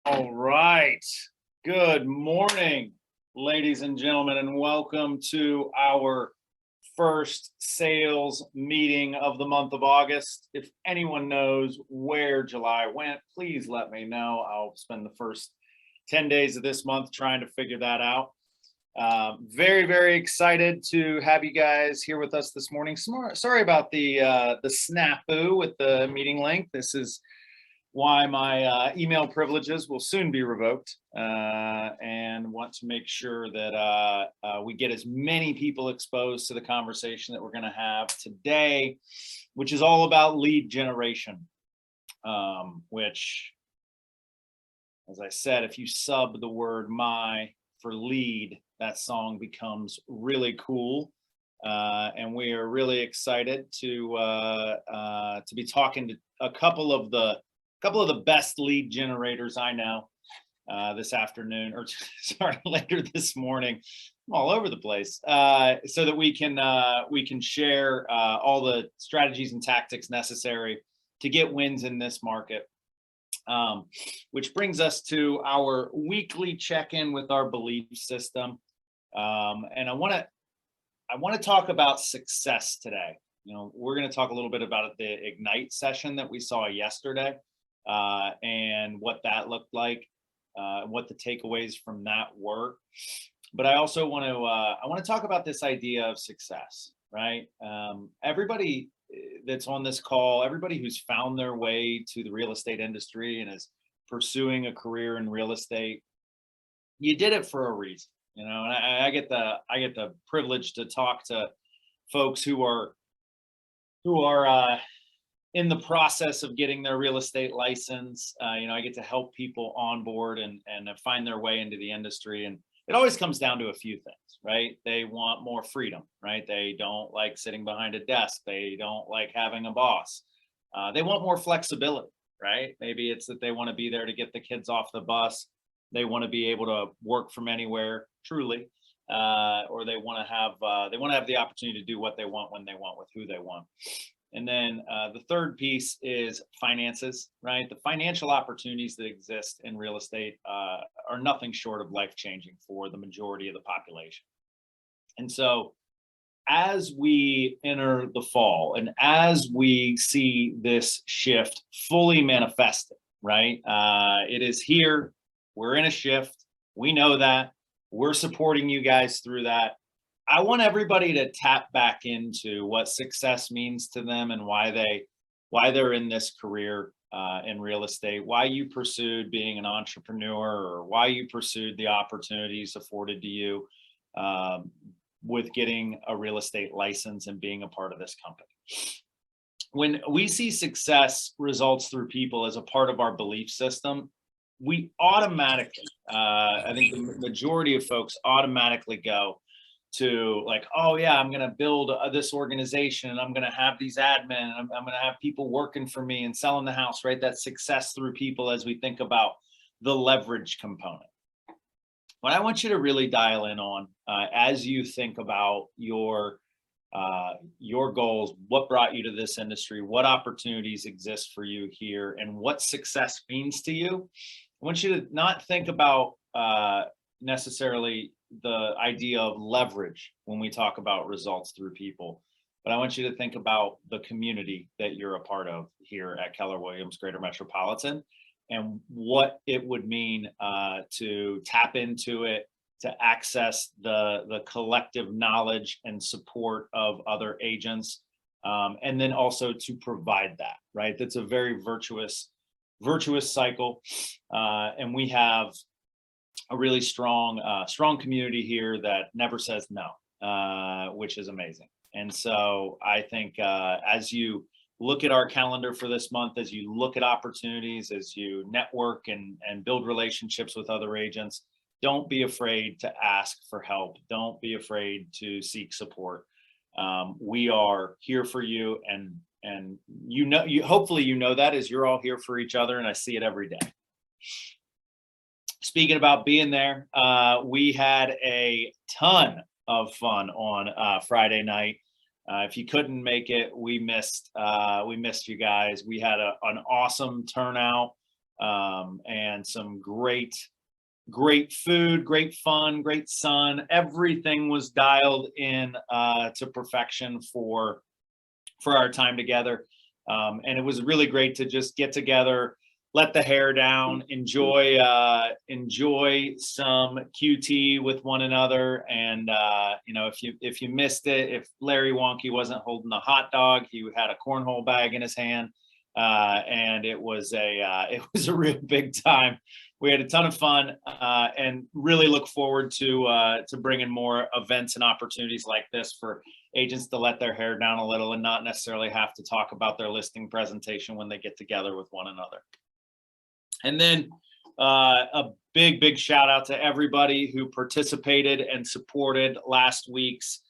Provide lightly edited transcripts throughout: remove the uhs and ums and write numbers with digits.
All right. Good morning, ladies and gentlemen, and welcome to our first sales meeting of the month of August. If anyone knows where July went, please let me know. I'll spend the first 10 days of this month trying to figure that out. Very, very excited to have you guys here with us this morning. Sorry about the snafu with the meeting link. This is why my email privileges will soon be revoked, and want to make sure that we get as many people exposed to the conversation that we're going to have today, which is all about lead generation, which, as I said, if you sub the word "my" for lead, that song becomes really cool. And we are really excited to be talking to a couple of the best lead generators I know this afternoon, or sorry, later this morning. I'm all over the place, so that we can share all the strategies and tactics necessary to get wins in this market. Which brings us to our weekly check-in with our belief system, and I want to talk about success today. We're going to talk a little bit about the Ignite session that we saw yesterday. And what that looked like, what the takeaways from that were. But I also want to talk about this idea of success, right? Everybody that's on this call, everybody who's found their way to the real estate industry and is pursuing a career in real estate, you did it for a reason, and I get the privilege to talk to folks who are in the process of getting their real estate license. I get to help people onboard and find their way into the industry. And it always comes down to a few things, right? They want more freedom, right? They don't like sitting behind a desk. They don't like having a boss. They want more flexibility, right? Maybe it's that they want to be there to get the kids off the bus. They want to be able to work from anywhere, truly. Or they want to have the opportunity to do what they want, when they want, with who they want. And then the third piece is finances, right? The financial opportunities that exist in real estate are nothing short of life-changing for the majority of the population. And so as we enter the fall and as we see this shift fully manifested, right? It is here. We're in a shift. We know that. We're supporting you guys through that. I want everybody to tap back into what success means to them and why they're in this career in real estate, why you pursued being an entrepreneur, or why you pursued the opportunities afforded to you with getting a real estate license and being a part of this company. When we see success results through people as a part of our belief system, we automatically, I think the majority of folks automatically go to like, oh yeah, I'm going to build this organization and I'm going to have these admin and I'm going to have people working for me and selling the house, right? That success through people as we think about the leverage component. What I want you to really dial in on as you think about your goals, what brought you to this industry, what opportunities exist for you here, and what success means to you. I want you to not think about necessarily the idea of leverage when we talk about results through people, but I want you to think about the community that you're a part of here at Keller Williams Greater Metropolitan, and what it would mean to tap into it, to access the collective knowledge and support of other agents, and then also to provide that, right? That's a very virtuous cycle, and we have a really strong community here that never says no, which is amazing. And so I think as you look at our calendar for this month, as you look at opportunities, as you network and build relationships with other agents, don't be afraid to ask for help. Don't be afraid to seek support. We are here for you, and hopefully you know that, as you're all here for each other, and I see it every day. Speaking about being there, we had a ton of fun on Friday night. If you couldn't make it, we missed you guys. We had an awesome turnout. and some great food, great fun, great sun. Everything was dialed in to perfection for our time together. And it was really great to just get together, let the hair down, enjoy some QT with one another. And if you missed it, if Larry Wonky wasn't holding the hot dog, he had a cornhole bag in his hand, and it was a real big time. We had a ton of fun, and really look forward to bringing more events and opportunities like this for agents to let their hair down a little and not necessarily have to talk about their listing presentation when they get together with one another. And then a big shout out to everybody who participated and supported last week's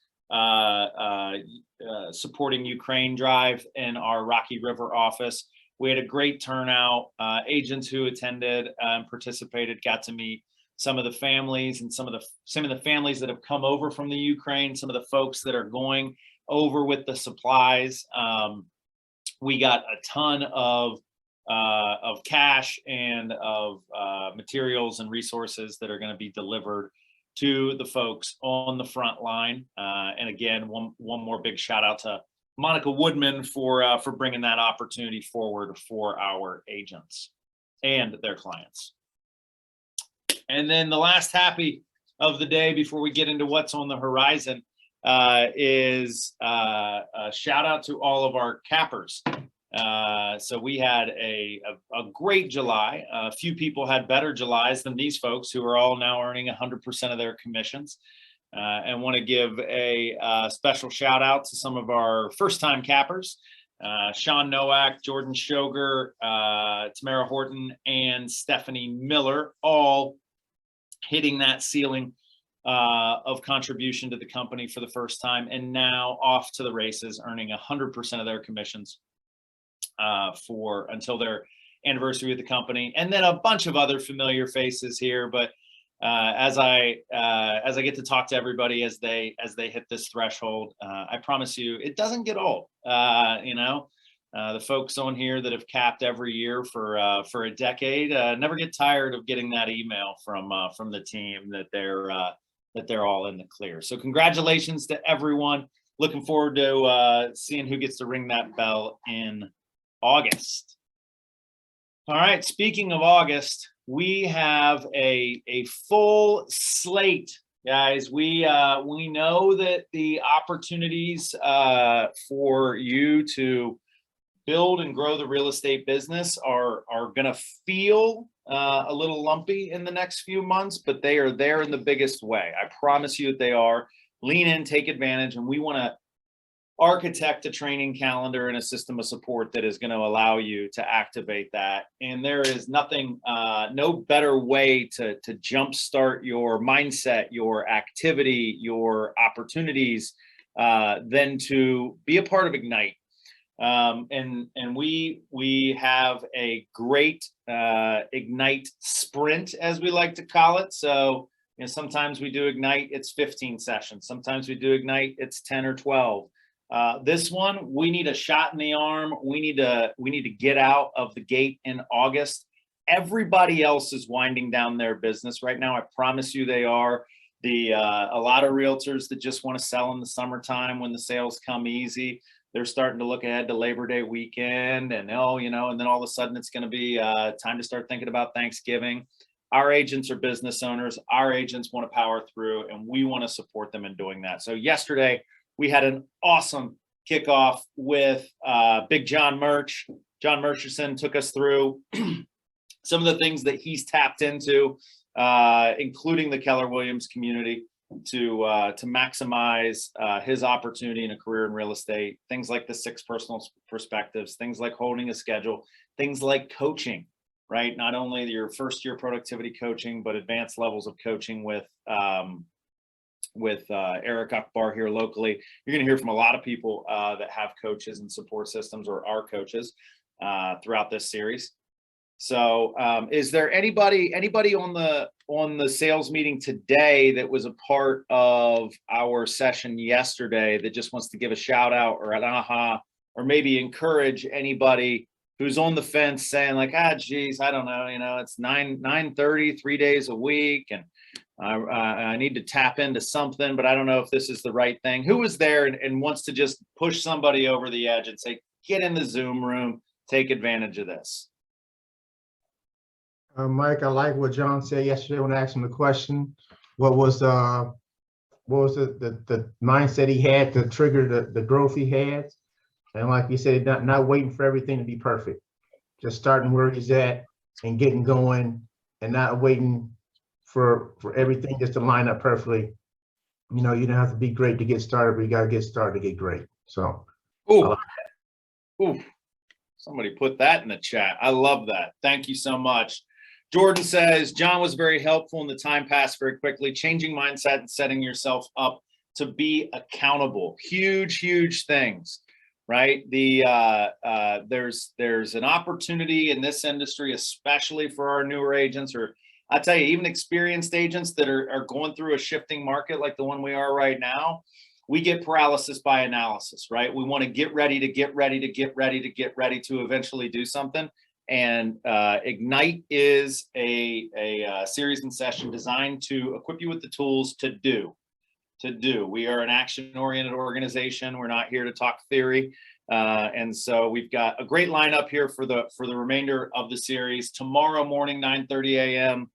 supporting Ukraine drive in our Rocky River office. We had a great turnout. Agents who attended and participated got to meet some of the families and some of the families that have come over from the Ukraine, some of the folks that are going over with the supplies. We got a ton of cash and of materials and resources that are going to be delivered to the folks on the front line. And again, one more big shout out to Monica Woodman for bringing that opportunity forward for our agents and their clients. And then the last happy of the day before we get into what's on the horizon is a shout out to all of our cappers. So we had a great July. A few people had better Julys than these folks who are all now earning 100% of their commissions. And want to give a special shout out to some of our first-time cappers, Sean Nowak, Jordan Shoger, Tamara Horton, and Stephanie Miller, all hitting that ceiling of contribution to the company for the first time, and now off to the races, earning 100% of their commissions until their anniversary with the company. And then a bunch of other familiar faces here, but as I get to talk to everybody as they hit this threshold, I promise you it doesn't get old. The folks on here that have capped every year for a decade never get tired of getting that email from the team that they're all in the clear. So congratulations to everyone. Looking forward to seeing who gets to ring that bell in August. All right, speaking of August, we have a full slate, guys. We know that the opportunities for you to build and grow the real estate business are going to feel a little lumpy in the next few months, but they are there in the biggest way. I promise you that they are. Lean in, take advantage, and we want to architect a training calendar and a system of support that is going to allow you to activate that. And there is nothing, no better way to jumpstart your mindset, your activity, your opportunities than to be a part of Ignite. And we have a great Ignite sprint, as we like to call it. So sometimes we do Ignite, it's 15 sessions. Sometimes we do Ignite, it's 10 or 12. This one, we need a shot in the arm. We need to get out of the gate in August. Everybody else is winding down their business right now. I promise you they are. A lot of realtors that just want to sell in the summertime when the sales come easy, they're starting to look ahead to Labor Day weekend, and and then all of a sudden it's going to be time to start thinking about Thanksgiving. Our agents are business owners. Our agents want to power through, and we want to support them in doing that. So yesterday, we had an awesome kickoff with Big John Murch. John Murchison took us through some of the things that he's tapped into, including the Keller Williams community, to maximize his opportunity in a career in real estate. Things like the 6 personal perspectives, things like holding a schedule, things like coaching, right? Not only your first year productivity coaching, but advanced levels of coaching with Eric Akbar here locally. You're going to hear from a lot of people that have coaches and support systems or are coaches throughout this series. So is there anybody on the sales meeting today that was a part of our session yesterday that just wants to give a shout out or an aha, or maybe encourage anybody who's on the fence saying like, geez, I don't know, it's 9:30, 3 days a week, and I need to tap into something, but I don't know if this is the right thing. Who is there and wants to just push somebody over the edge and say, get in the Zoom room, take advantage of this? Mike, I like what John said yesterday when I asked him the question. What was the mindset he had to trigger the growth he had? And like you said, not waiting for everything to be perfect, just starting where he's at and getting going, and not waiting for everything just to line up perfectly. You don't have to be great to get started, but you got to get started to get great. So, ooh, somebody put that in the chat. I love that. Thank you so much. Jordan says, John was very helpful and the time passed very quickly. Changing mindset and setting yourself up to be accountable. Huge, huge things, right? There's an opportunity in this industry, especially for our newer agents, or I tell you, even experienced agents that are going through a shifting market like the one we are right now. We get paralysis by analysis, right? We want to get ready to eventually do something. And Ignite is a series and session designed to equip you with the tools to do. We are an action-oriented organization. We're not here to talk theory. And so we've got a great lineup here for the remainder of the series. Tomorrow morning, 9:30 a.m.,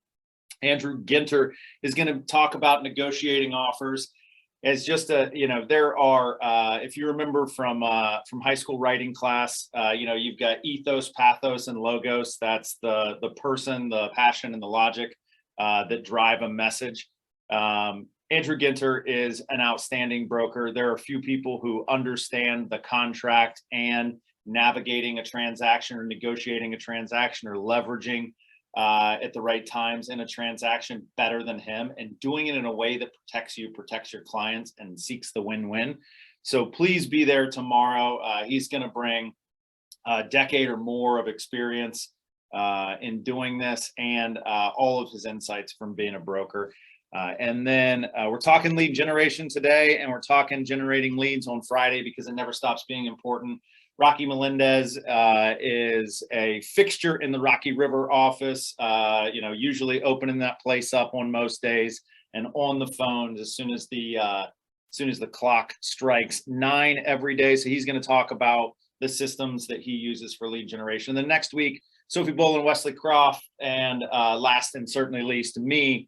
Andrew Ginter is going to talk about negotiating offers. As just there are, if you remember from high school writing class, you've got ethos, pathos, and logos. That's the person, the passion, and the logic that drive a message. Andrew Ginter is an outstanding broker. There are a few people who understand the contract and navigating a transaction or negotiating a transaction or leveraging at the right times in a transaction better than him, and doing it in a way that protects you, protects your clients, and seeks the win-win. So please be there tomorrow. He's going to bring a decade or more of experience in doing this, and all of his insights from being a broker. And then we're talking lead generation today, and we're talking generating leads on Friday, because it never stops being important. Rocky Melendez is a fixture in the Rocky River office, usually opening that place up on most days and on the phones as soon as the clock strikes 9 every day. So he's going to talk about the systems that he uses for lead generation. And then next week, Sophie Boland, Wesley Croft, and last and certainly least, me,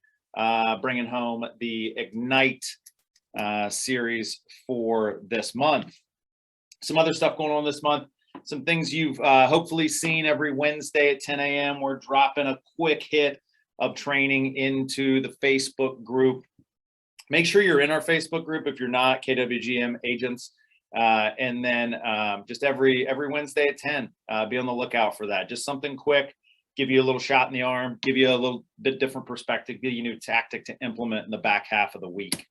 bringing home the Ignite series for this month. Some other stuff going on this month, some things you've hopefully seen every Wednesday at 10 a.m. We're dropping a quick hit of training into the Facebook group. Make sure you're in our Facebook group if you're not, KWGM Agents. And then just every Wednesday at 10, be on the lookout for that. Just something quick, give you a little shot in the arm, give you a little bit different perspective, give you a new tactic to implement in the back half of the week.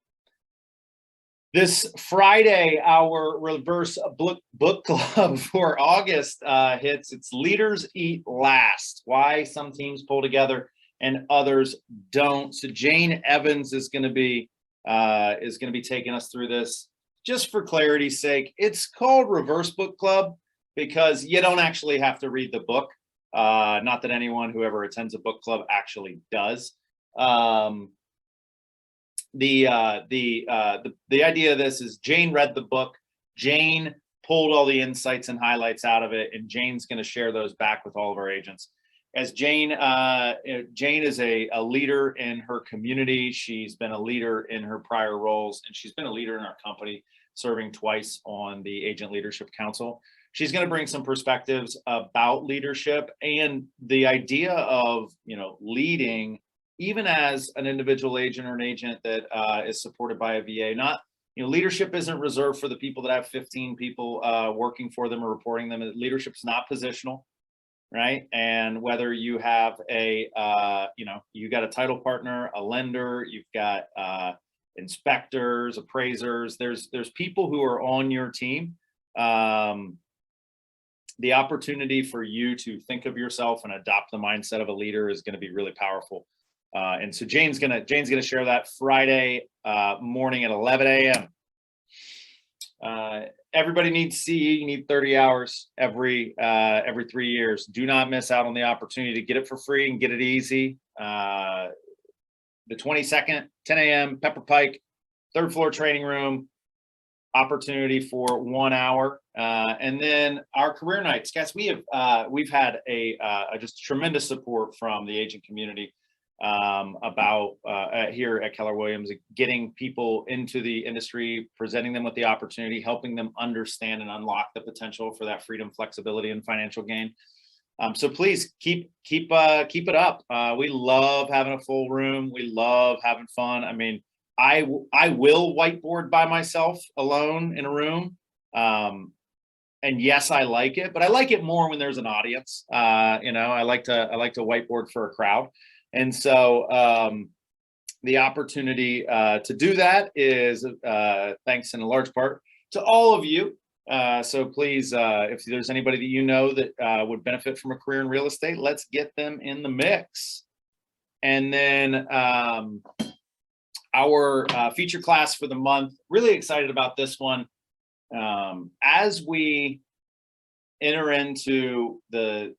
This Friday, our reverse book club for August hits. It's Leaders Eat Last: Why Some Teams Pull Together and Others Don't. So Jane Evans is going to be taking us through this. Just for clarity's sake, it's called Reverse Book Club because you don't actually have to read the book. Not that anyone who ever attends a book club actually does. The idea of this is Jane read the book. Jane pulled all the insights and highlights out of it, and Jane's going to share those back with all of our agents. As Jane is a leader in her community. She's been a leader in her prior roles, and she's been a leader in our company, serving twice on the Agent Leadership Council. She's going to bring some perspectives about leadership and the idea of, leading, even as an individual agent or an agent that is supported by a VA. Not, leadership isn't reserved for the people that have 15 people working for them or reporting them. Leadership's not positional, right? And whether you have you got a title partner, a lender, you've got inspectors, appraisers, there's people who are on your team. The opportunity for you to think of yourself and adopt the mindset of a leader is going to be really powerful. And so Jane's gonna share that Friday morning at 11 a.m. everybody needs CE. You need 30 hours every 3 years. Do not miss out on the opportunity to get it for free and get it easy. The 22nd, 10 a.m., Pepper Pike, third floor training room, opportunity for 1 hour. And then our career nights, guys, we've had just tremendous support from the agent community about here at Keller Williams, getting people into the industry, presenting them with the opportunity, helping them understand and unlock the potential for that freedom, flexibility, and financial gain. So please keep it up. We love having a full room. We love having fun. I mean, I will whiteboard by myself alone in a room. And yes, I like it, but I like it more when there's an audience. I like to whiteboard for a crowd. And so the opportunity to do that is thanks in a large part to all of you. So please, if there's anybody that you know that would benefit from a career in real estate, let's get them in the mix. And then our feature class for the month, really excited about this one. As we enter into the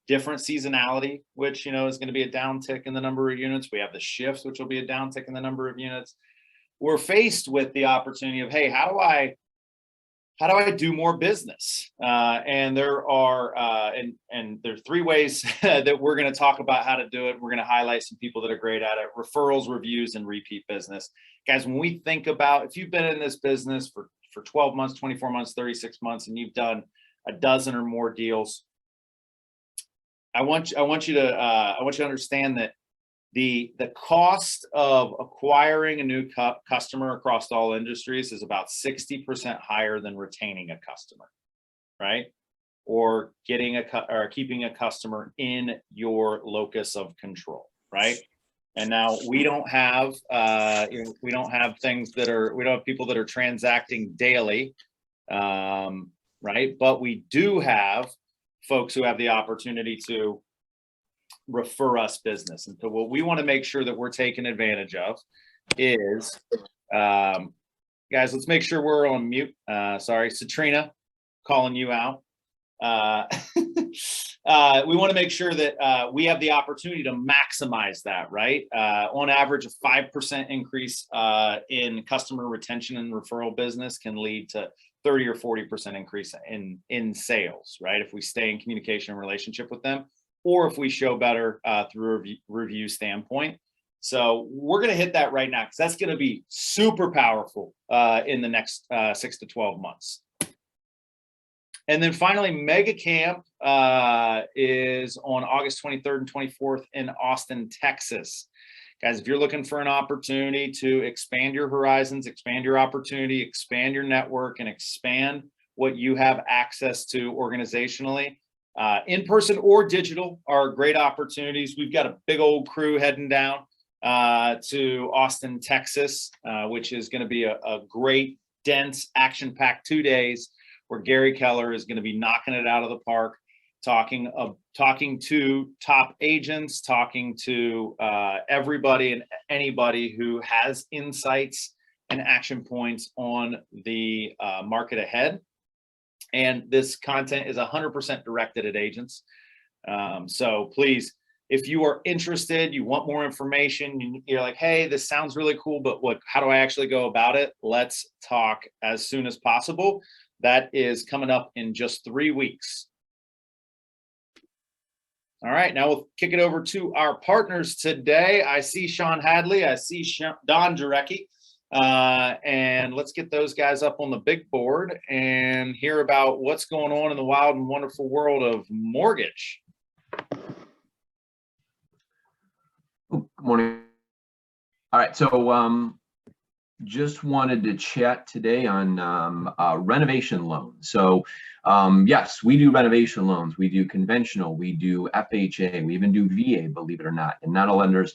different seasonality, which is going to be a downtick in the number of units. We have the shifts, which will be a downtick in the number of units. We're faced with the opportunity of, hey, how do I do more business? And there are and there are 3 ways that we're going to talk about how to do it. We're going to highlight some people that are great at it: referrals, reviews, and repeat business. Guys, when we think about, if you've been in this business for 12 months, 24 months, 36 months, and you've done a dozen or more deals, I want you to understand that the cost of acquiring a new customer across all industries is about 60% higher than retaining a customer, right? Or keeping a customer in your locus of control, right? And now we don't have people that are transacting daily, right? But we do have folks who have the opportunity to refer us business. And so what we want to make sure that we're taking advantage of is, guys, let's make sure we're on mute. Sorry, Satrina, calling you out. We want to make sure that we have the opportunity to maximize that, right? On average, a 5% increase in customer retention and referral business can lead to 30 or 40% increase in sales, right? If we stay in communication and relationship with them, or if we show better through a review standpoint. So we're going to hit that right now, because that's going to be super powerful in the next 6 to 12 months. And then finally, Mega Camp is on August 23rd and 24th in Austin, Texas. Guys, if you're looking for an opportunity to expand your horizons, expand your opportunity, expand your network, and expand what you have access to organizationally, in-person or digital are great opportunities. We've got a big old crew heading down to Austin, Texas, which is going to be a great, dense, action-packed 2 days where Gary Keller is going to be knocking it out of the park, talking to top agents, talking to everybody and anybody who has insights and action points on the market ahead. And this content is 100% directed at agents. So please, if you are interested, you want more information, you're like, hey, this sounds really cool, but how do I actually go about it? Let's talk as soon as possible. That is coming up in just 3 weeks. All right, now we'll kick it over to our partners today. I see Sean Hadley, I see Don Jarecki, and let's get those guys up on the big board and hear about what's going on in the wild and wonderful world of mortgage. Good morning. All right, so just wanted to chat today on renovation loans. So yes, we do renovation loans. We do conventional, we do FHA, we even do VA, believe it or not. And not all lenders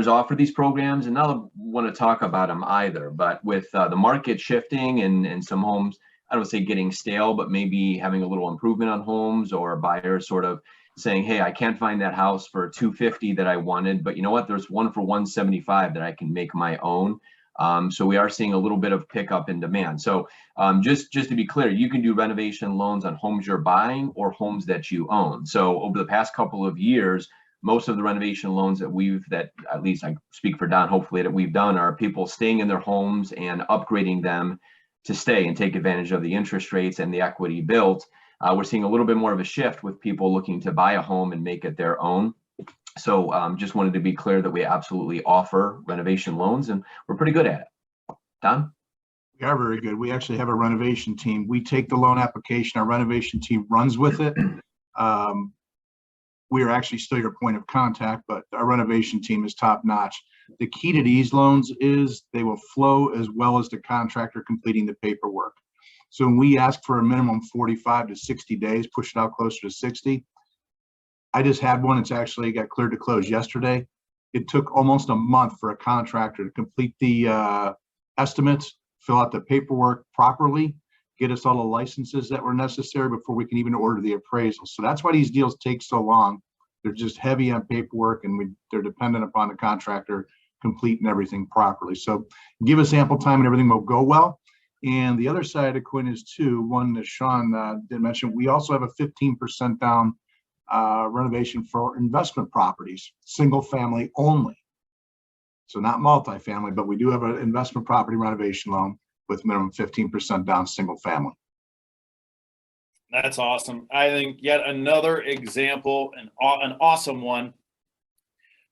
offer these programs, and I don't want to talk about them either. But with the market shifting and some homes, I don't say getting stale, but maybe having a little improvement on homes, or buyers sort of saying, hey, I can't find that house for $250 that I wanted, but you know what, there's one for $175 that I can make my own. So we are seeing a little bit of pickup in demand. So just to be clear, you can do renovation loans on homes you're buying or homes that you own. So over the past couple of years, most of the renovation loans that at least I speak for Don, hopefully, that we've done are people staying in their homes and upgrading them to stay and take advantage of the interest rates and the equity built. We're seeing a little bit more of a shift with people looking to buy a home and make it their own. So just wanted to be clear that we absolutely offer renovation loans and we're pretty good at it. Don? We are very good. We actually have a renovation team. We take the loan application, our renovation team runs with it. We are actually still your point of contact, but our renovation team is top notch. The key to these loans is they will flow as well as the contractor completing the paperwork. So when we ask for a minimum 45 to 60 days, push it out closer to 60. I just had one. It's actually got cleared to close yesterday. It took almost a month for a contractor to complete the estimates, fill out the paperwork properly, get us all the licenses that were necessary before we can even order the appraisal. So that's why these deals take so long. They're just heavy on paperwork and they're dependent upon the contractor completing everything properly. So give us ample time and everything will go well. And the other side of the coin is too, one that Sean did mention, we also have a 15% down renovation for investment properties, single family only. So not multifamily, but we do have an investment property renovation loan with minimum 15% down, single family. That's awesome. I think yet another example, an awesome one,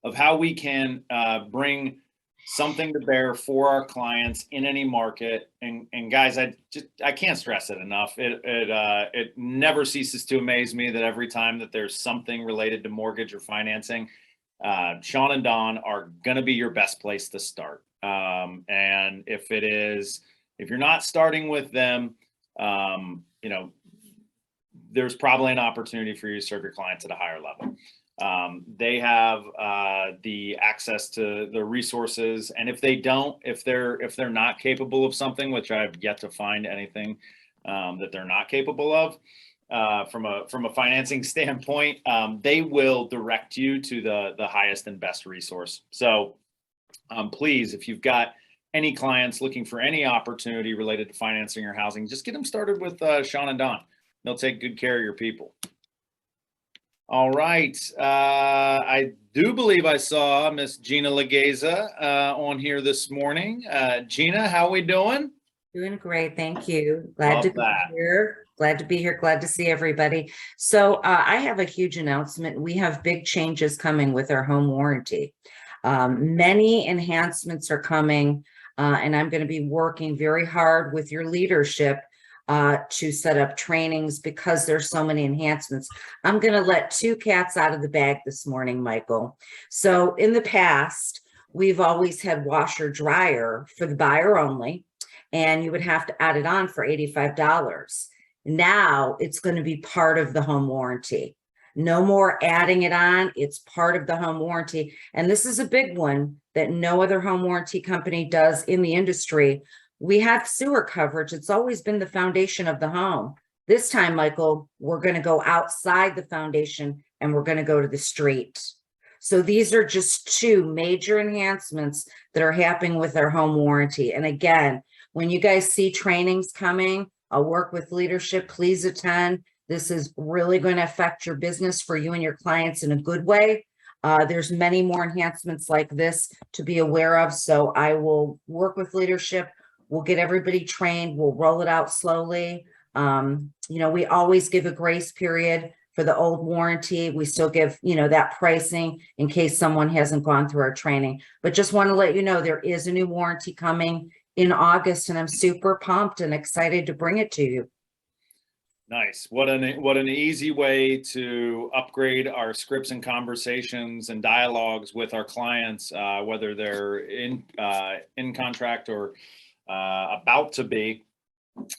of how we can bring something to bear for our clients in any market. And guys, I can't stress it enough. It never ceases to amaze me that every time that there's something related to mortgage or financing, Sean and Don are going to be your best place to start. And if you're not starting with them, there's probably an opportunity for you to serve your clients at a higher level. They have the access to the resources, and if they're not capable of something, which I've yet to find anything that they're not capable of from a financing standpoint, they will direct you to the highest and best resource. So please, if you've got any clients looking for any opportunity related to financing or housing, just get them started with Sean and Don. They'll take good care of your people. All right. I do believe I saw Miss Gina Legeza on here this morning. Gina, how we doing? Doing great. Thank you. Glad Love to be that. here. Glad to be here. Glad to see everybody. So I have a huge announcement. We have big changes coming with our home warranty. Many enhancements are coming, and I'm going to be working very hard with your leadership to set up trainings because there's so many enhancements. I'm going to let two cats out of the bag this morning, Michael. So in the past, we've always had washer dryer for the buyer only, and you would have to add it on for $85. Now it's going to be part of the home warranty. No more adding it on. It's part of the home warranty. And this is a big one that no other home warranty company does in the industry. We have sewer coverage. It's always been the foundation of the home. This time, Michael, we're going to go outside the foundation and we're going to go to the street. So these are just two major enhancements that are happening with our home warranty. And again, when you guys see trainings coming, I'll work with leadership. Please attend. This is really going to affect your business for you and your clients in a good way. There's many more enhancements like this to be aware of. So I will work with leadership. We'll get everybody trained. We'll roll it out slowly. We always give a grace period for the old warranty. We still give, that pricing in case someone hasn't gone through our training. But just want to let you know there is a new warranty coming in August, and I'm super pumped and excited to bring it to you. Nice. What an easy way to upgrade our scripts and conversations and dialogues with our clients, whether they're in contract or about to be,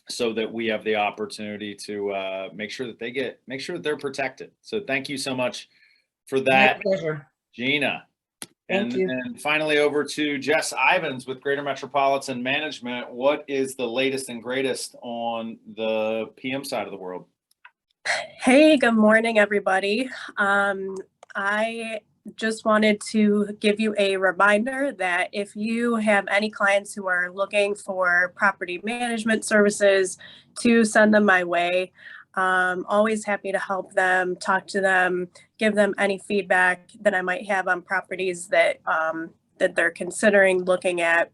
so that we have the opportunity to make sure that they're protected. So thank you so much for that, My pleasure. Gina. Thank you. And finally over to Jess Ivins with Greater Metropolitan Management. What is the latest and greatest on the PM side of the world? Hey, good morning, everybody. I just wanted to give you a reminder that if you have any clients who are looking for property management services, to send them my way. Always happy to help them, talk to them, give them any feedback that I might have on properties that that they're considering looking at.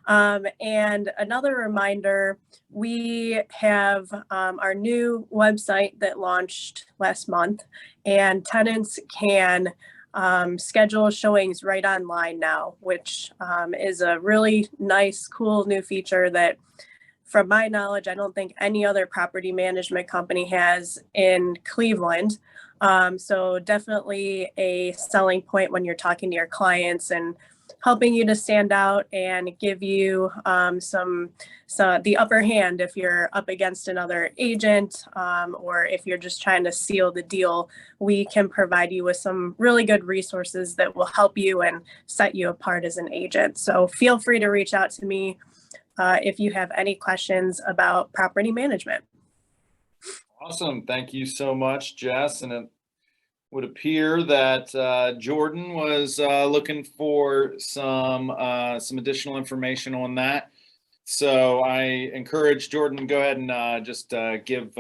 And another reminder, we have our new website that launched last month, and tenants can schedule showings right online now, which is a really nice, cool new feature that, from my knowledge, I don't think any other property management company has in Cleveland. So definitely a selling point when you're talking to your clients and helping you to stand out and give you the upper hand if you're up against another agent, or if you're just trying to seal the deal. We can provide you with some really good resources that will help you and set you apart as an agent. So feel free to reach out to me if you have any questions about property management. Awesome. Thank you so much, Jess. And it would appear that Jordan was looking for some additional information on that. So I encourage Jordan to go ahead and just give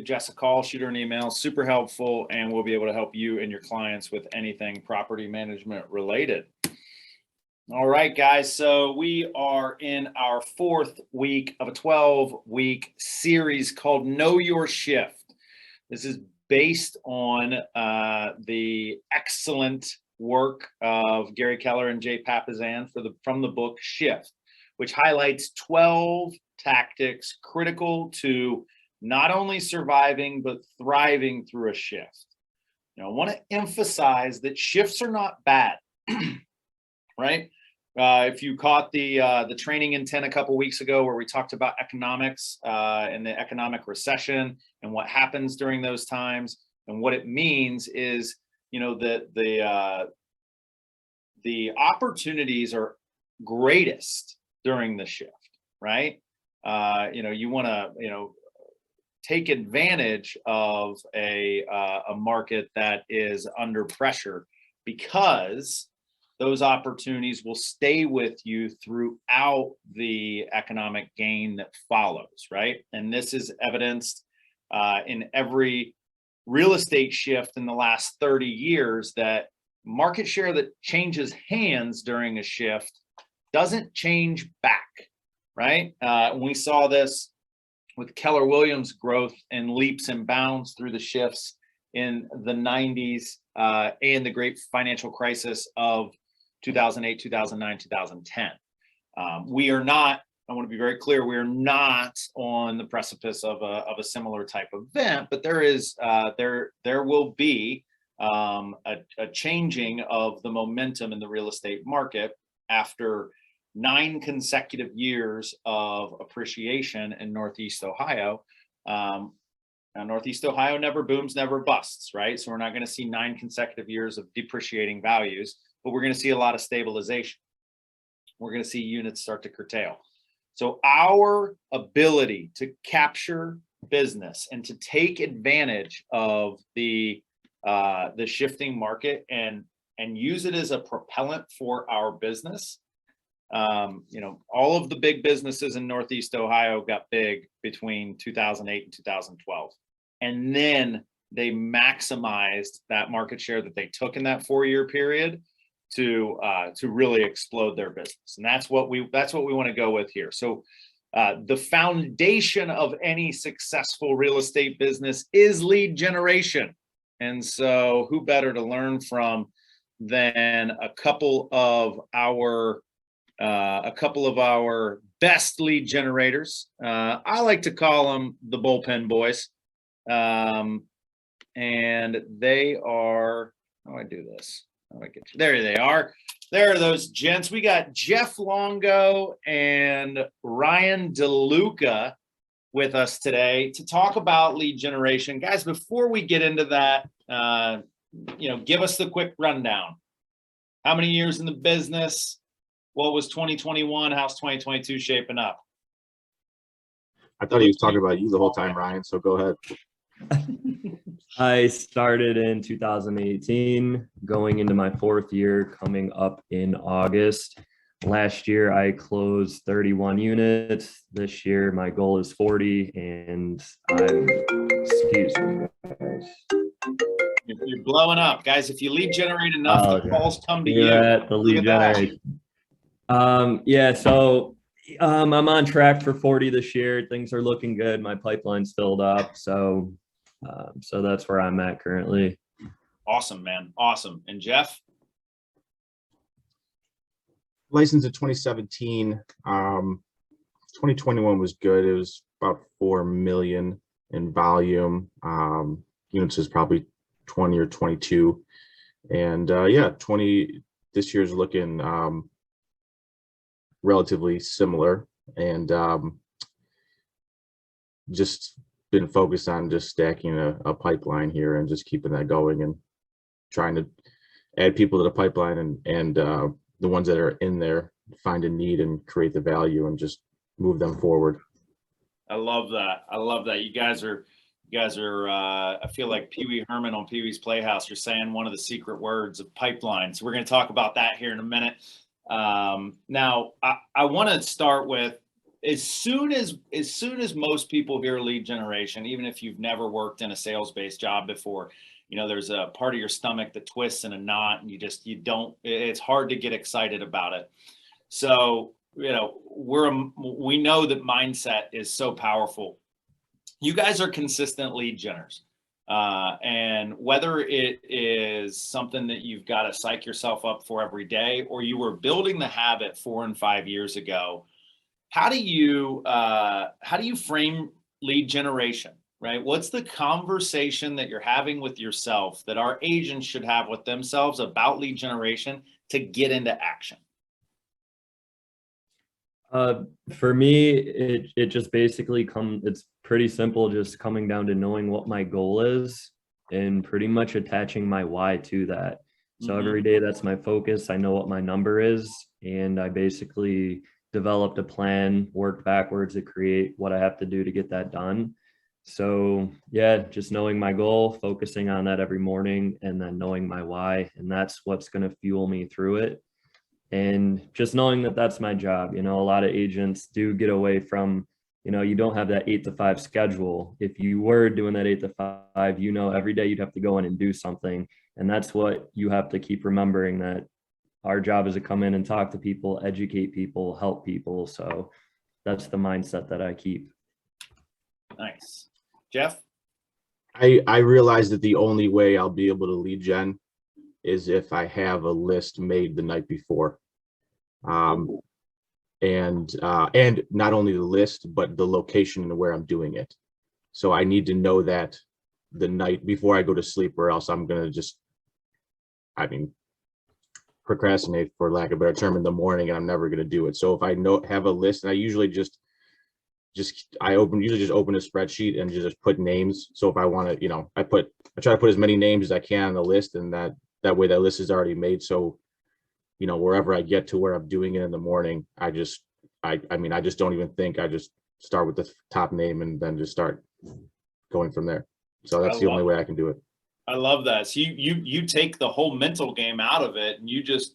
Jess a call, shoot her an email. Super helpful, and we'll be able to help you and your clients with anything property management related. All right, guys. So we are in our 4th week of a 12-week series called Know Your Shift. This is based on the excellent work of Gary Keller and Jay Papasan from the book Shift, which highlights 12 tactics critical to not only surviving, but thriving through a shift. Now, I want to emphasize that shifts are not bad, right? If you caught the training in 10 a couple weeks ago, where we talked about economics and the economic recession and what happens during those times, and what it means is, you know, the opportunities are greatest during the shift, right? You know, you want to, you know, take advantage of a market that is under pressure, because those opportunities will stay with you throughout the economic gain that follows, right? And this is evidenced in every real estate shift in the last 30 years, that market share that changes hands during a shift doesn't change back, right? We saw this with Keller Williams' growth and leaps and bounds through the shifts in the 90s and the great financial crisis of 2008, 2009, 2010. We are not, I want to be very clear, we are not on the precipice of a similar type of event, but there is, there will be a changing of the momentum in the real estate market after 9 consecutive years of appreciation in Northeast Ohio. Now, Northeast Ohio never booms, never busts, right? So we're not going to see 9 consecutive years of depreciating values, but we're going to see a lot of stabilization. We're going to see units start to curtail. So our ability to capture business and to take advantage of the shifting market and use it as a propellant for our business. You know, all of the big businesses in Northeast Ohio got big between 2008 and 2012. And then they maximized that market share that they took in that 4-year period to really explode their business. And that's what we want to go with here. So the foundation of any successful real estate business is lead generation. And so who better to learn from than a couple of our best lead generators. I like to call them the bullpen boys. And they are, how do I do this? How do I get you? There they are. There are those gents. We got Jeff Longo and Ryan DeLuca with us today to talk about lead generation. Guys, before we get into that, you know, give us the quick rundown. How many years in the business? What was 2021? How's 2022 shaping up? I thought he was talking about you the whole time, Ryan, so go ahead. I started in 2018, going into my 4th year, coming up in August. Last year, I closed 31 units. This year, my goal is 40, and excuse me, guys. You're blowing up, guys. If you lead generate enough, the Okay. calls come to You're you. at the Look lead at that. generation. Yeah, so I'm on track for 40 this year. Things are looking good. My pipeline's filled up. So that's where I'm at currently. Awesome, man. Awesome. And Jeff? Licensed in 2017. 2021 was good. It was about 4 million in volume. Units is probably 20 or 22. And yeah, this year's looking relatively similar, and just been focused on just stacking a pipeline here and just keeping that going and trying to add people to the pipeline and the ones that are in there find a need and create the value and just move them forward. I love that. I love that. You guys are, I feel like Pee Wee Herman on Pee Wee's Playhouse. You're saying one of the secret words of pipeline. So we're going to talk about that here in a minute. Now I want to start with, as soon as most people hear lead generation, even if you've never worked in a sales-based job before, you know, there's a part of your stomach that twists in a knot, and it's hard to get excited about it. So, you know, we know that mindset is so powerful. You guys are consistent lead generers. And whether it is something that you've got to psych yourself up for every day, or you were building the habit 4 and 5 years ago, how do you frame lead generation, right? What's the conversation that you're having with yourself that our agents should have with themselves about lead generation to get into action? For me, it just basically it's pretty simple, just coming down to knowing what my goal is and pretty much attaching my why to that. So every day, that's my focus. I know what my number is, and I basically developed a plan, worked backwards to create what I have to do to get that done. So yeah, just knowing my goal, focusing on that every morning, and then knowing my why, and that's what's going to fuel me through it. And just knowing that that's my job. You know, a lot of agents do get away from, you know, you don't have that 8 to 5 schedule. If you were doing that 8 to 5, you know, every day you'd have to go in and do something. And that's what you have to keep remembering, that our job is to come in and talk to people, educate people, help people. So that's the mindset that I keep. Nice. Jeff? I realize that the only way I'll be able to lead gen is if I have a list made the night before. And not only the list, but the location and where I'm doing it. So I need to know that the night before I go to sleep, or else I'm going to just, procrastinate, for lack of a better term, in the morning, and I'm never going to do it. So if I have a list, and I usually usually just open a spreadsheet and just put names. So if I want to, you know, I try to put as many names as I can on the list, and that way that list is already made. So, you know, wherever I get to where I'm doing it in the morning, I just don't even think. I just start with the top name and then just start going from there. So that's the only way I can do it. I love that. So you take the whole mental game out of it, and you just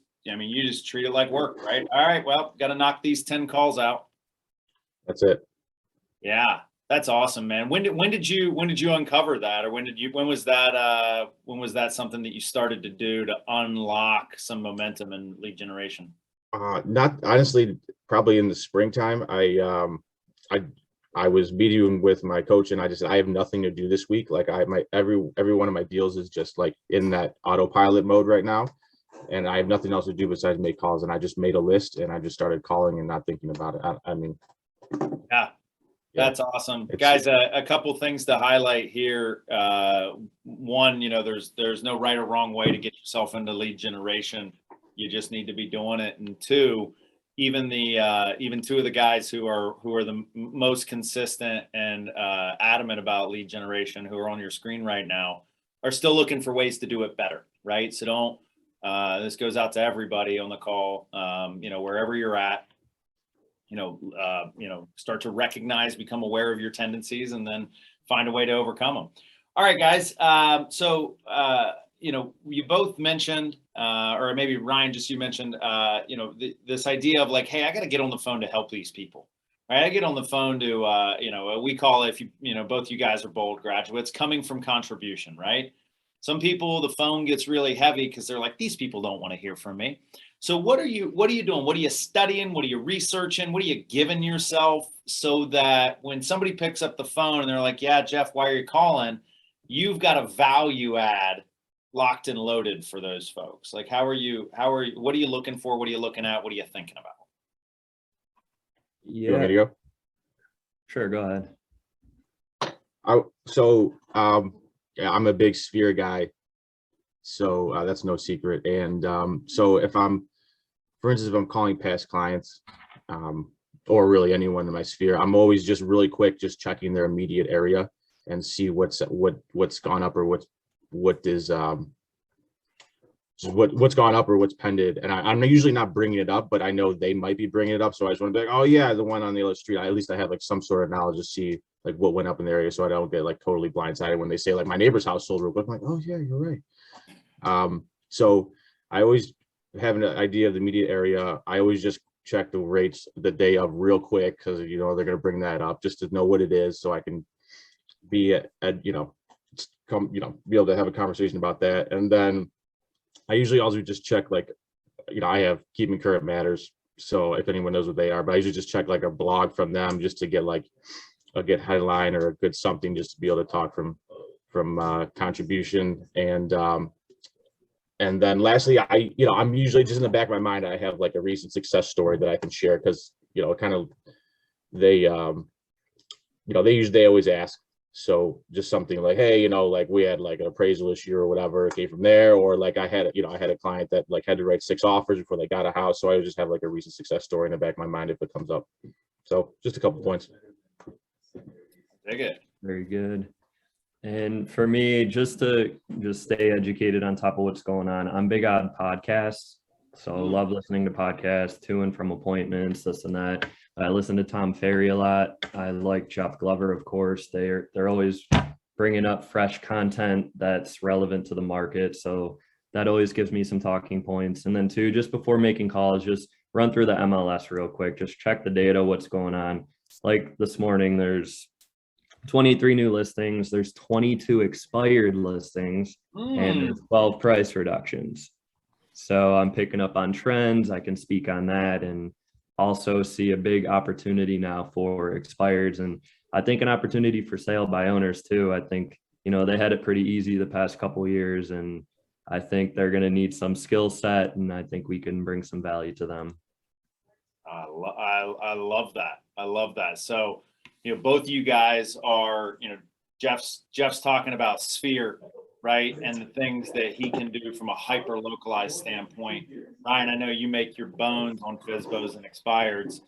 treat it like work, right? All right, well, got to knock these 10 calls out. That's it. Yeah, that's awesome, man. When did you uncover that, or when was that something that you started to do to unlock some momentum in lead generation? Not honestly, probably in the springtime. I was meeting with my coach, and I have nothing to do this week. Like every one of my deals is just like in that autopilot mode right now, and I have nothing else to do besides make calls. And I just made a list, and I just started calling and not thinking about it. Yeah. That's awesome. Guys, a couple things to highlight here. One, you know, there's no right or wrong way to get yourself into lead generation. You just need to be doing it. And two, even two of the guys who are the most consistent and adamant about lead generation, who are on your screen right now, are still looking for ways to do it better, right? So don't, this goes out to everybody on the call, you know, wherever you're at. Start to recognize, become aware of your tendencies, and then find a way to overcome them. All right, guys. You know, you both mentioned, or maybe Ryan, just you mentioned, you know, this idea of like, hey, I got to get on the phone to help these people. Right? I get on the phone to, you know, we call it, if you know, both you guys are bold graduates, coming from contribution, right? Some people, the phone gets really heavy because they're like, these people don't want to hear from me. So what are you doing? What are you studying? What are you researching? What are you giving yourself so that when somebody picks up the phone and they're like, yeah, Jeff, why are you calling? You've got a value add locked and loaded for those folks. Like, what are you looking for? What are you looking at? What are you thinking about? You want me Yeah, to go? sure, go ahead. Yeah, I'm a big Sphere guy, so that's no secret. And so if I'm, for instance, if I'm calling past clients, or really anyone in my sphere, I'm always just really quick, just checking their immediate area and see what's gone up or what's gone up or what's pended. And I'm usually not bringing it up, but I know they might be bringing it up, so I just want to be like, oh yeah, the one on the other street. At least I have like some sort of knowledge to see like what went up in the area, so I don't get like totally blindsided when they say like my neighbor's house sold real quick. I'm like, oh yeah, you're right. So I always have an idea of the immediate area. I always just check the rates the day of real quick, because you know they're going to bring that up, just to know what it is, so I can be at you know, be able to have a conversation about that. And then I usually also just check, like, you know, I have Keeping Current Matters, so if anyone knows what they are, but I usually just check like a blog from them just to get like a good headline or a good something, just to be able to talk from contribution. And then lastly, I'm usually just in the back of my mind, I have like a recent success story that I can share, because you know, kind of they they always ask. So just something like, hey, you know, like we had like an appraisal issue or whatever, it came from there. Or like I had a client that like had to write 6 offers before they got a house. So I would just have like a recent success story in the back of my mind if it comes up. So just a couple points. Dig it. Very good. And for me, just to stay educated on top of what's going on, I'm big on podcasts. So I love listening to podcasts, to and from appointments, this and that. I listen to Tom Ferry a lot. I like Jeff Glover, of course. They're always bringing up fresh content that's relevant to the market. So that always gives me some talking points. And then two, just before making calls, just run through the MLS real quick. Just check the data, what's going on. Like this morning, there's 23 new listings, there's 22 expired listings, and there's 12 price reductions. So I'm picking up on trends. I can speak on that, and also see a big opportunity now for expireds, and I think an opportunity for sale by owners too. I think, you know, they had it pretty easy the past couple of years, and I think they're going to need some skill set, and I think we can bring some value to them. I love that. I love that. So, you know, both of you guys are, you know, Jeff's talking about Sphere, right? And the things that he can do from a hyper localized standpoint. Ryan, I know you make your bones on FSBOs and expireds.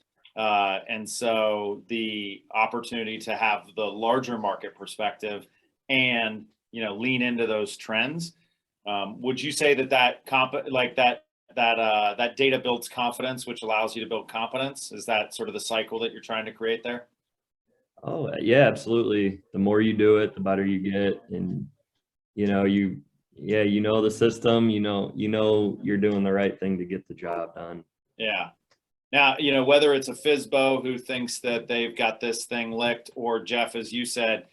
And so the opportunity to have the larger market perspective and, you know, lean into those trends. Would you say that data builds confidence, which allows you to build competence? Is that sort of the cycle that you're trying to create there? Oh yeah, absolutely. The more you do it, the better you get. And you know, you know the system, you know you're doing the right thing to get the job done. Yeah. Now, you know, whether it's a FSBO who thinks that they've got this thing licked, or Jeff, as you said,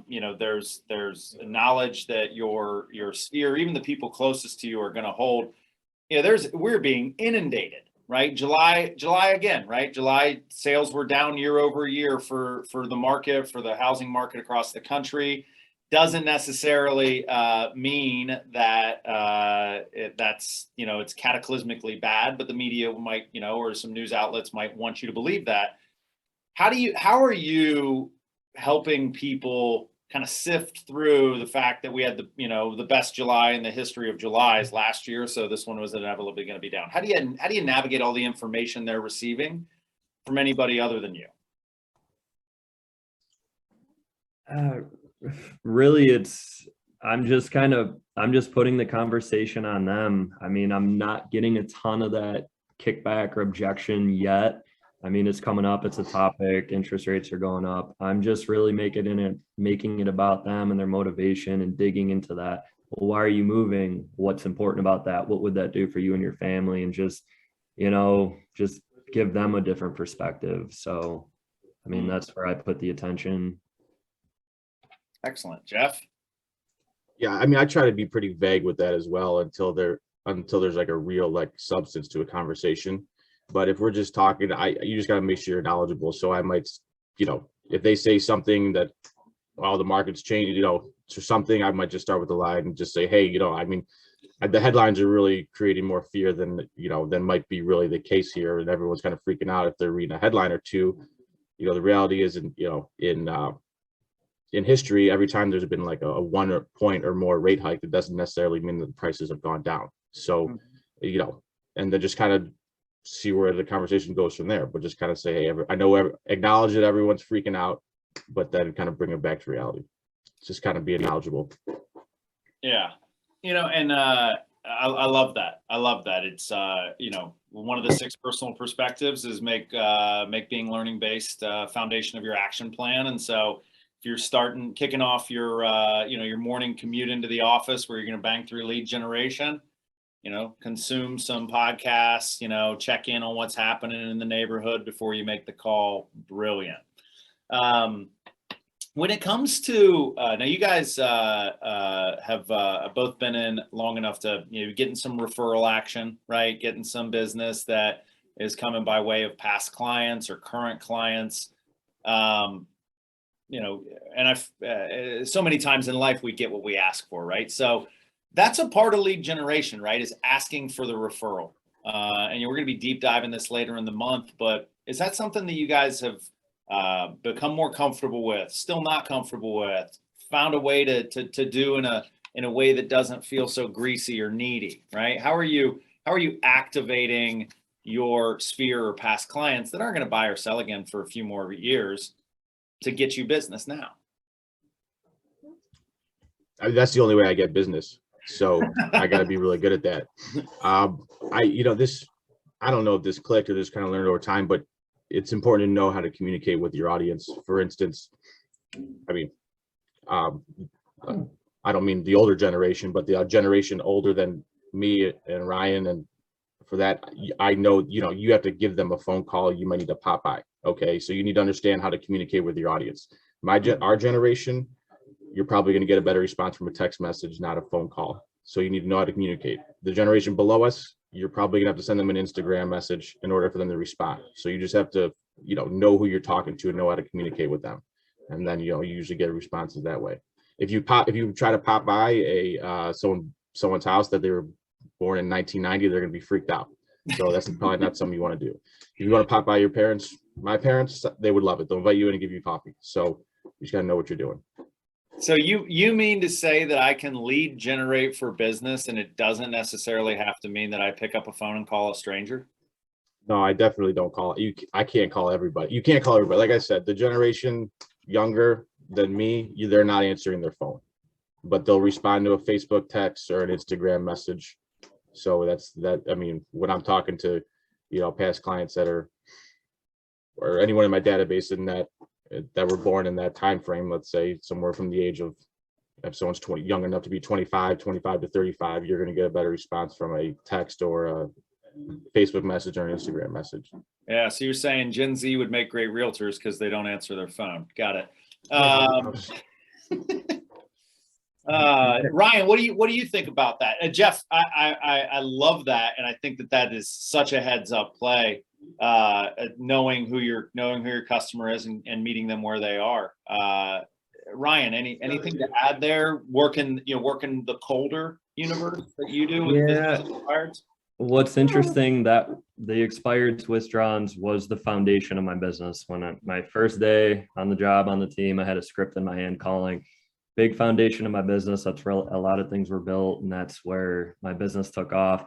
you know, there's knowledge that your sphere, even the people closest to you, are going to hold. You know, we're being inundated, right? July again, right? July sales were down year over year for the market, for the housing market across the country. Doesn't necessarily mean that that's, you know, it's cataclysmically bad, but the media might, you know, or some news outlets might want you to believe that. How are you helping people kind of sift through the fact that we had the best July in the history of Julys last year, so this one was inevitably going to be down? How do you navigate all the information they're receiving from anybody other than you? Really, I'm just putting the conversation on them. I mean, I'm not getting a ton of that kickback or objection yet, I mean, it's coming up, it's a topic, interest rates are going up. I'm just really making it about them and their motivation and digging into that. Well, why are you moving? What's important about that? What would that do for you and your family? And just, just give them a different perspective. So, I mean, that's where I put the attention. Excellent. Jeff? Yeah, I mean, I try to be pretty vague with that as well until there's like a real like substance to a conversation. But if we're just talking, you just got to make sure you're knowledgeable. So I might, if they say something that, well, the market's changed, or something, I might just start with the line and just say, hey, I mean, the headlines are really creating more fear than might be really the case here, and everyone's kind of freaking out if they're reading a headline or two. The reality is, in history, every time there's been like a 1 point or more rate hike, that doesn't necessarily mean that the prices have gone down. So, and then just kind of see where the conversation goes from there, but just kind of say, hey, acknowledge that everyone's freaking out, but then kind of bring it back to reality. Just kind of being knowledgeable. Yeah. And I love that. I love that. It's, one of the 6 personal perspectives is make being learning based foundation of your action plan. And so if you're kicking off your, your morning commute into the office where you're going to bang through lead generation, consume some podcasts, check in on what's happening in the neighborhood before you make the call. Brilliant. When it comes to now, you guys have both been in long enough to getting some referral action, right? Getting some business that is coming by way of past clients or current clients. And I've so many times in life we get what we ask for, right? So that's a part of lead generation, right? Is asking for the referral. And we're going to be deep diving this later in the month, but is that something that you guys have become more comfortable with, still not comfortable with, found a way to do in a way that doesn't feel so greasy or needy, right? How are you activating your sphere or past clients that aren't going to buy or sell again for a few more years to get you business now? I mean, that's the only way I get business. So I got to be really good at that. I don't know if this clicked or just kind of learned over time, but it's important to know how to communicate with your audience. For instance, I mean, I don't mean the older generation, but the generation older than me and Ryan. And for that, I know, you have to give them a phone call. You might need to pop by. Okay. So you need to understand how to communicate with your audience. Our generation, you're probably going to get a better response from a text message, not a phone call. So you need to know how to communicate. The generation below us, you're probably gonna have to send them an Instagram message in order for them to respond. So you just have to, know who you're talking to and know how to communicate with them. And then, you usually get responses that way. If you try to pop by someone's house that they were born in 1990, they're gonna be freaked out. So that's probably not something you want to do. If you want to pop by my parents, they would love it. They'll invite you in and give you coffee. So you just gotta know what you're doing. So you mean to say that I can lead generate for business and it doesn't necessarily have to mean that I pick up a phone and call a stranger? No, I definitely don't call it. I can't call everybody. You can't call everybody. Like I said, the generation younger than me, they're not answering their phone, but they'll respond to a Facebook text or an Instagram message. So I mean, when I'm talking to, past clients or anyone in my database that were born in that time frame, let's say somewhere from the age of, if someone's young enough to be 25 to 35, you're going to get a better response from a text or a Facebook message or an Instagram message. Yeah, so you're saying Gen Z would make great realtors because they don't answer their phone. Got it. Ryan, what do you think about that? Jeff, I love that, and I think that is such a heads up play. Knowing who your customer is and meeting them where they are. Ryan, anything to add there? Working the colder universe that you do with business expireds? What's interesting, that the expired withdrawals was the foundation of my business. My first day on the job, on the team, I had a script in my hand calling. Big foundation of my business. That's where a lot of things were built, and that's where my business took off.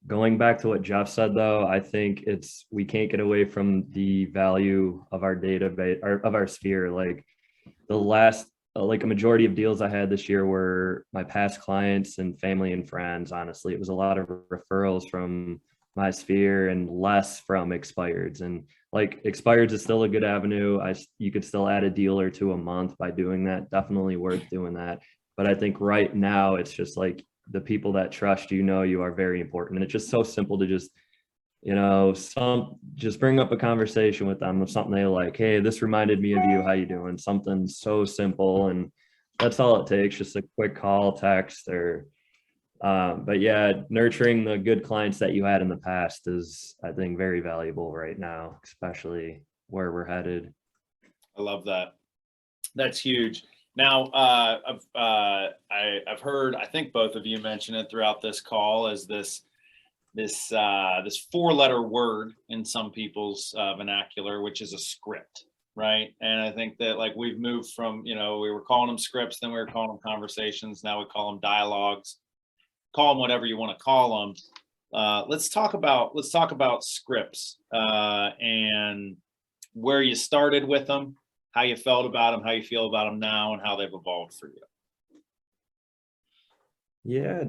Going back to what Jeff said, though, I think we can't get away from the value of our database, of our sphere. Like a majority of deals I had this year were my past clients and family and friends. Honestly, it was a lot of referrals from my sphere and less from expireds. And like expireds is still a good avenue. You could still add a deal or two a month by doing that. Definitely worth doing that. But I think right now it's just like the people that trust you know you are very important. And it's just so simple to just, just bring up a conversation with them of something they like. Hey, this reminded me of you. How you doing? Something so simple. And that's all it takes. Just a quick call, text, or but yeah, nurturing the good clients that you had in the past is, I think, very valuable right now, especially where we're headed. I love that. That's huge. Now, I've heard, I think both of you mentioned it throughout this call, as this 4-letter word in some people's vernacular, which is a script, right? And I think that like we've moved from, we were calling them scripts, then we were calling them conversations, now we call them dialogues. Call them whatever you want to call them. Let's talk about scripts and where you started with them, how you felt about them, how you feel about them now, and how they've evolved for you. Yeah,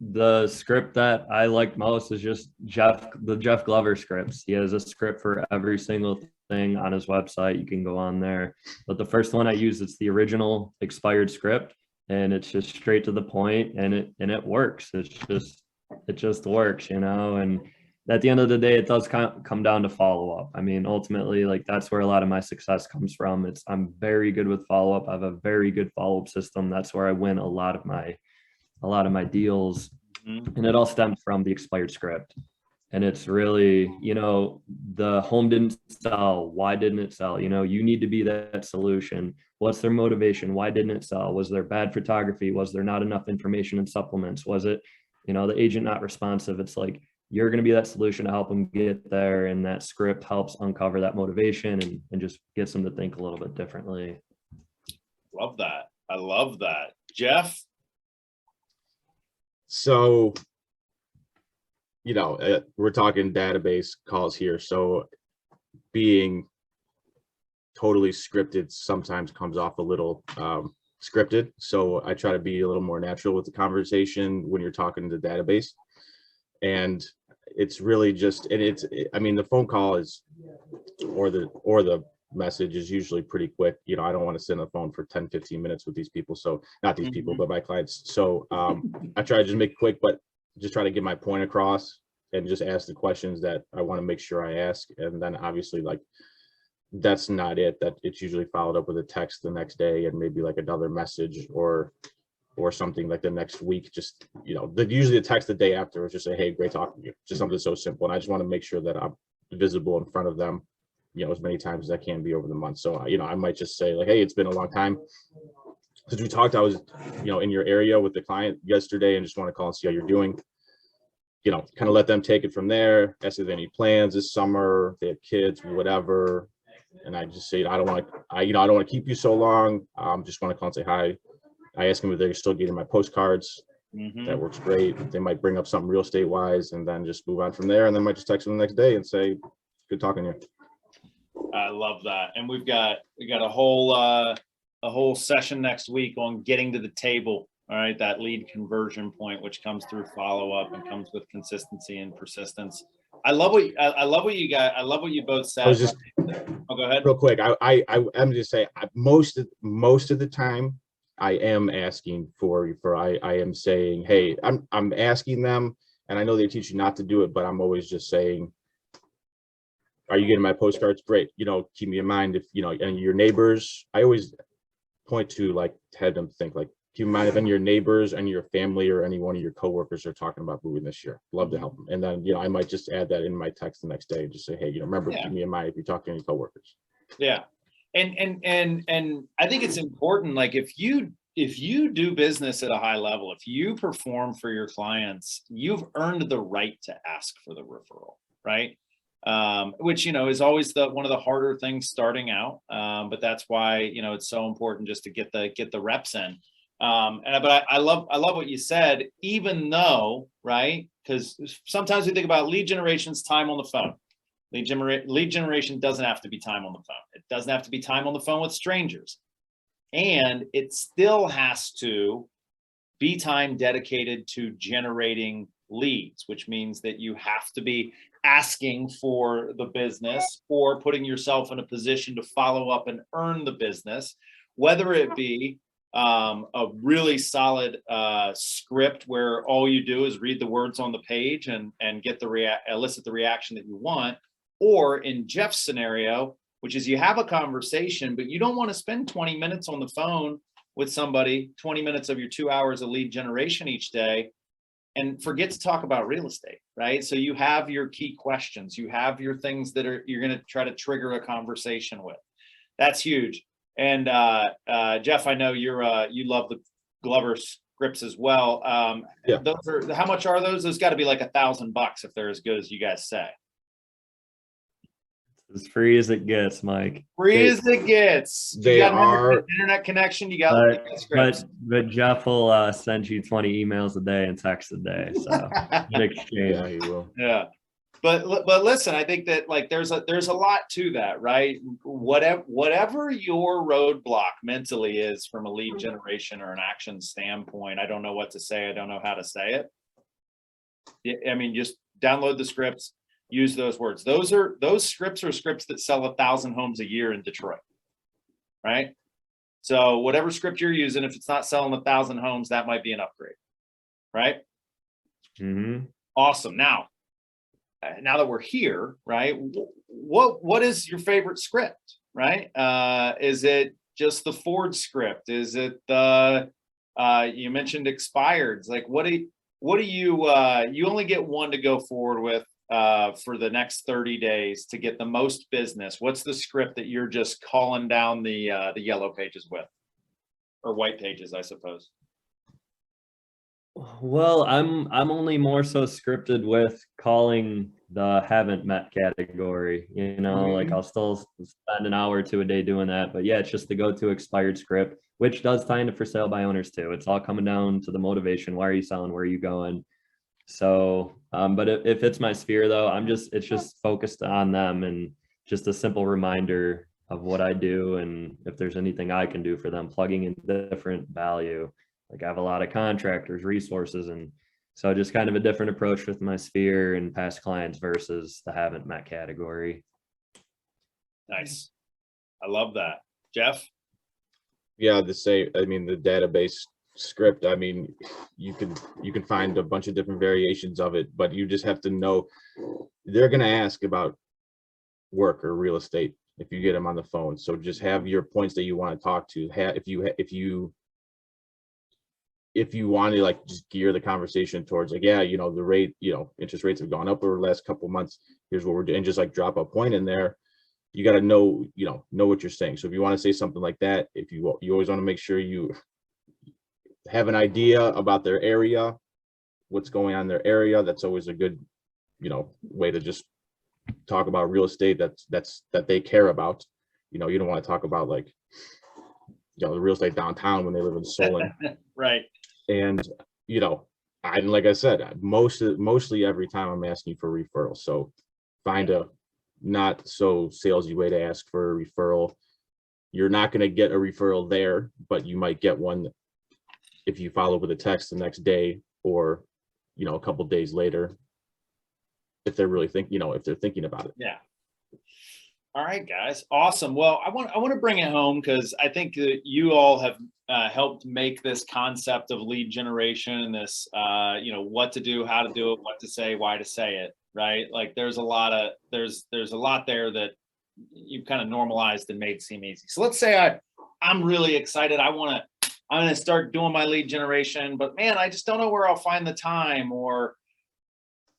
the script that I like most is just the Jeff Glover scripts. He has a script for every single thing on his website. You can go on there. But the first one I use, it's the original expired script, and it's just straight to the point, and it works. It just works, and at the end of the day, it does come down to follow-up. I mean, ultimately, like that's where a lot of my success comes from. I'm very good with follow-up. I have a very good follow-up system. That's where I win a lot of my deals. And it all stems from the expired script. And it's really, the home didn't sell. Why didn't it sell? You need to be that solution. What's their motivation? Why didn't it sell? Was there bad photography? Was there not enough information and supplements? Was it, the agent not responsive? It's like, you're going to be that solution to help them get there. And that script helps uncover that motivation and just gets them to think a little bit differently. Love that. I love that. Jeff? So, we're talking database calls here. So being totally scripted sometimes comes off a little scripted. So I try to be a little more natural with the conversation when you're talking to the database. And it's really just, the phone call is, or the message is usually pretty quick. I don't want to sit on the phone for 10-15 minutes with these people. So not these people, but my clients. So I try to just make it quick, but just try to get my point across and just ask the questions that I want to make sure I ask. And then obviously, like, that's not it. That it's usually followed up with a text the next day and maybe like another message or something like the next week. Just, usually the text the day after is just say, hey, great talking to you. Just something so simple. And I just want to make sure that I'm visible in front of them, as many times as I can be over the month. So, I might just say like, hey, it's been a long time since we talked. I was, in your area with the client yesterday and just want to call and see how you're doing. Kind of let them take it from there. Ask if they have any plans this summer, if they have kids, whatever. And I just say, I don't want to keep you so long. Just want to call and say hi. I ask them if they're still getting my postcards. That works great. They might bring up something real estate wise and then just move on from there. And then might just text them the next day and say, good talking to you. I love that. And we got a whole session next week on getting to the table. All right. That lead conversion point, which comes through follow-up and comes with consistency and persistence. I love what you both said. I was just, go ahead. Real quick. I'm just saying most of the time I am asking I am saying, hey, I'm asking them, and I know they teach you not to do it, but I'm always just saying, are you getting my postcards? Great. Keep me in mind if, and your neighbors, I always point to like, have them think like, keep in mind if any of your neighbors and your family or any one of your coworkers are talking about moving this year, love to help them. And then, I might just add that in my text the next day and just say, hey, remember, keep me in mind if you talk to any coworkers. Yeah. And I think it's important. Like if you do business at a high level, if you perform for your clients, you've earned the right to ask for the referral, right? Which, is always one of the harder things starting out. But that's why, it's so important just to get the reps in. But I love what you said, even though, right? Because sometimes we think about lead generation's time on the phone. Lead generation doesn't have to be time on the phone. It doesn't have to be time on the phone with strangers. And it still has to be time dedicated to generating leads, which means that you have to be asking for the business or putting yourself in a position to follow up and earn the business, whether it be a really solid script where all you do is read the words on the page and get the elicit the reaction that you want, or in Jeff's scenario, which is you have a conversation, but you don't want to spend 20 minutes on the phone with somebody, 20 minutes of your 2 hours of lead generation each day, and forget to talk about real estate, right? So you have your key questions, you have your things that you're going to try to trigger a conversation with. That's huge. And Jeff, I know you love the Glover scripts as well. Yeah. Those are, how much are those? Those got to be like $1,000 if they're as good as you guys say. As free as it gets, Mike. Free as it gets. You They got an are, internet connection. You got scripts. But Jeff will send you 20 emails a day and texts a day. So in exchange. yeah, he will. Yeah. But listen, I think that like there's a lot to that, right? Whatever your roadblock mentally is from a lead generation or an action standpoint, I don't know what to say. I don't know how to say it. I mean, just download the scripts, use those words. Those scripts are scripts that sell 1,000 homes a year in Detroit, right? So whatever script you're using, if it's not selling 1,000 homes, that might be an upgrade, right? Mm-hmm. Awesome. Now that we're here, right? What is your favorite script, right? Is it just the Ford script? Is it the you mentioned expireds? Like what do you you only get one to go forward with for the next 30 days to get the most business? What's the script that you're just calling down the yellow pages with, or white pages, I suppose? Well, I'm only more so scripted with calling the haven't met category, like I'll still spend an hour to a day doing that. But yeah, it's just the go-to expired script, which does tie into for sale by owners too. It's all coming down to the motivation. Why are you selling? Where are you going? So, but if it's my sphere though, it's just focused on them and just a simple reminder of what I do. And if there's anything I can do for them, plugging in different value. Like I have a lot of contractors, resources, and so just kind of a different approach with my sphere and past clients versus the haven't met category. Nice. I love that. Jeff? Yeah, the same. I mean, the database script, I mean, you can find a bunch of different variations of it, but you just have to know they're going to ask about work or real estate if you get them on the phone. So just have your points that you want to talk to. If you want to like just gear the conversation towards like, yeah, the rate, interest rates have gone up over the last couple of months. Here's what we're doing. Just like drop a point in there. You got to know what you're saying. So if you want to say something like that, you always want to make sure you have an idea about their area, what's going on in their area. That's always a good, way to just talk about real estate that they care about. You don't want to talk about like, the real estate downtown when they live in Solon. Right. And, like I said, mostly every time I'm asking for referrals. So find a not so salesy way to ask for a referral. You're not going to get a referral there, but you might get one if you follow with a text the next day or, a couple of days later, if they're really if they're thinking about it. Yeah. All right, guys. Awesome. Well, I want to bring it home because I think that you all have helped make this concept of lead generation and this, what to do, how to do it, what to say, why to say it, right? Like there's a lot there that you've kind of normalized and made seem easy. So let's say I'm really excited. I'm going to start doing my lead generation, but man, I just don't know where I'll find the time, or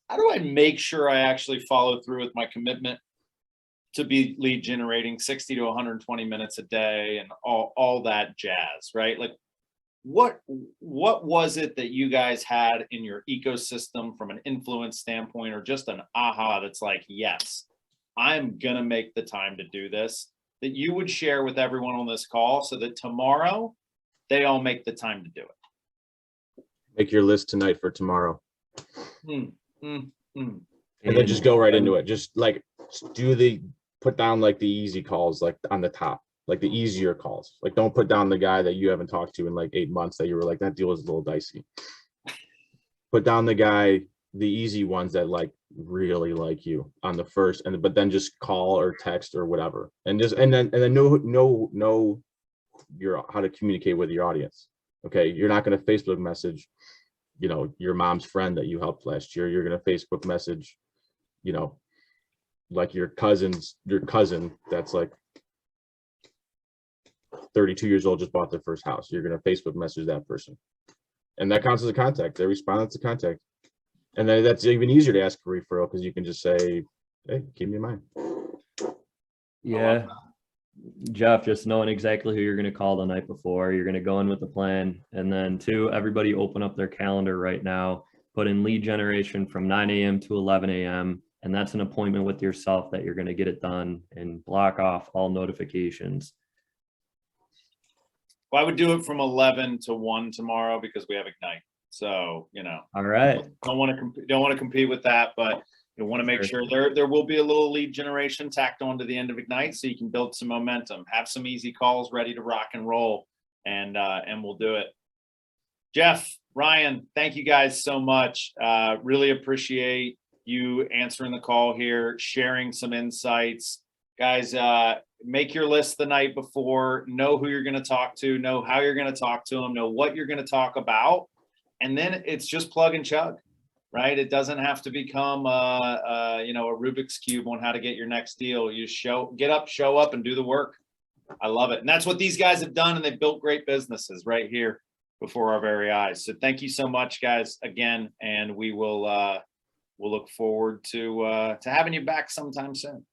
how do I make sure I actually follow through with my commitment to be lead generating 60 to 120 minutes a day and all that jazz, right? Like what was it that you guys had in your ecosystem from an influence standpoint, or just an aha that's like, yes, I'm gonna make the time to do this, that you would share with everyone on this call so that tomorrow they all make the time to do it? Make your list tonight for tomorrow. And And then just go right into it. Just like put down like the easy calls, like on the top, like the easier calls. Like don't put down the guy that you haven't talked to in like 8 months that you were like, that deal is a little dicey. Put down the guy the easy ones that like really like you on the first, and but then just call or text or whatever, and then know your how to communicate with your audience. Okay, you're not going to Facebook message, you know, your mom's friend that you helped last year. You're going to Facebook message, you know, like your cousin that's like 32 years old, just bought their first house. You're going to Facebook message that person, and that counts as a contact. They respond as a contact, and then that's even easier to ask for referral because you can just say, hey, keep me in mind. Yeah. Jeff, just knowing exactly who you're going to call the night before, you're going to go in with a plan. And then 2, everybody open up their calendar right now, put in lead generation from 9 a.m. to 11 a.m. And that's an appointment with yourself that you're going to get it done, and block off all notifications. Well, I would do it from 11 to 1 tomorrow because we have Ignite. So, you know, All right. don't want to compete with that, but you want to make sure there will be a little lead generation tacked on to the end of Ignite so you can build some momentum, have some easy calls ready to rock and roll, and we'll do it. Jeff, Ryan, thank you guys so much. Really appreciate you answering the call here, sharing some insights. Guys, make your list the night before, know who you're going to talk to, know how you're going to talk to them, know what you're going to talk about, and then it's just plug and chug. Right? It doesn't have to become a Rubik's Cube on how to get your next deal. You get up, show up, and do the work. I love it. And that's what these guys have done, and they've built great businesses right here before our very eyes. So thank you so much, guys, again, and we will we'll look forward to having you back sometime soon.